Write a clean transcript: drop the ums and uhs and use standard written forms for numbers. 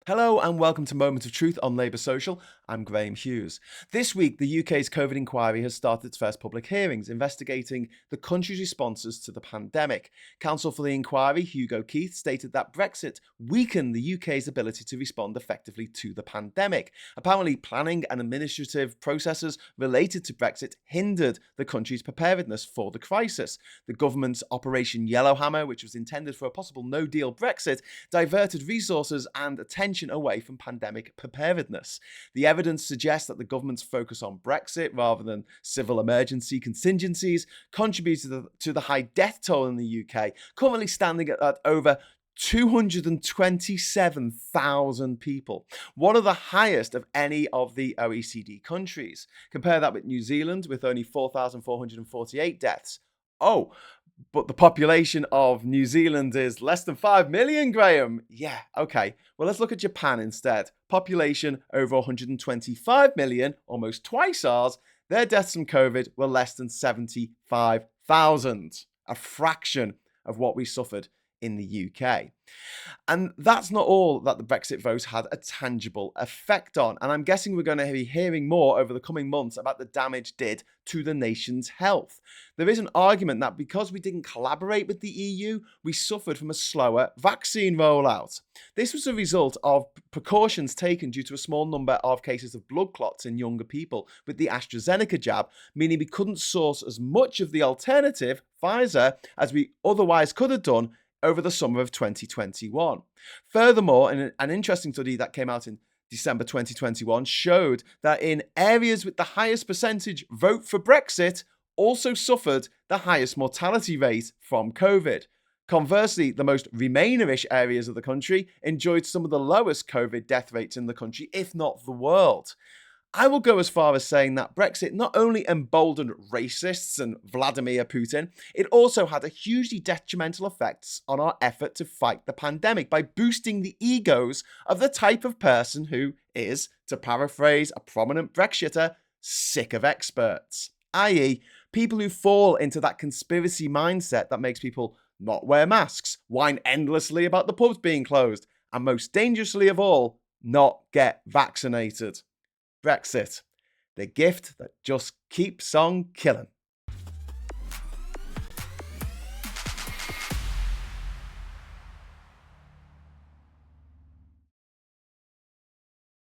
Hello and welcome to Moment of Truth on Labour Social. I'm Graham Hughes. This week, the UK's COVID inquiry has started its first public hearings, investigating the country's responses to the pandemic. Counsel for the inquiry, Hugo Keith, stated that Brexit weakened the UK's ability to respond effectively to the pandemic. Apparently, planning and administrative processes related to Brexit hindered the country's preparedness for the crisis. The government's Operation Yellowhammer, which was intended for a possible no-deal Brexit, diverted resources and attention away from pandemic preparedness. The evidence suggests that the government's focus on Brexit rather than civil emergency contingencies contributed to the high death toll in the UK, currently standing at over 227,000 people, one of the highest of any of the OECD countries. Compare that with New Zealand, with only 4,448 deaths. Oh, but the population of New Zealand is less than 5 million, Graham. Yeah, okay. Well, let's look at Japan instead. Population over 125 million, almost twice ours. Their deaths from COVID were less than 75,000, a fraction of what we suffered in the UK. And that's not all that the Brexit vote had a tangible effect on. And I'm guessing we're going to be hearing more over the coming months about the damage did to the nation's health. There is an argument that because we didn't collaborate with the EU, we suffered from a slower vaccine rollout. This was a result of precautions taken due to a small number of cases of blood clots in younger people with the AstraZeneca jab, meaning we couldn't source as much of the alternative, Pfizer, as we otherwise could have done over the summer of 2021. Furthermore, an interesting study that came out in December 2021 showed that in areas with the highest percentage vote for Brexit also suffered the highest mortality rate from COVID. Conversely, the most Remainerish areas of the country enjoyed some of the lowest COVID death rates in the country, if not the world. I will go as far as saying that Brexit not only emboldened racists and Vladimir Putin, it also had a hugely detrimental effects on our effort to fight the pandemic by boosting the egos of the type of person who is, to paraphrase a prominent Brexiter, sick of experts, i.e., people who fall into that conspiracy mindset that makes people not wear masks, whine endlessly about the pubs being closed, and most dangerously of all, not get vaccinated. Brexit, the gift that just keeps on killing.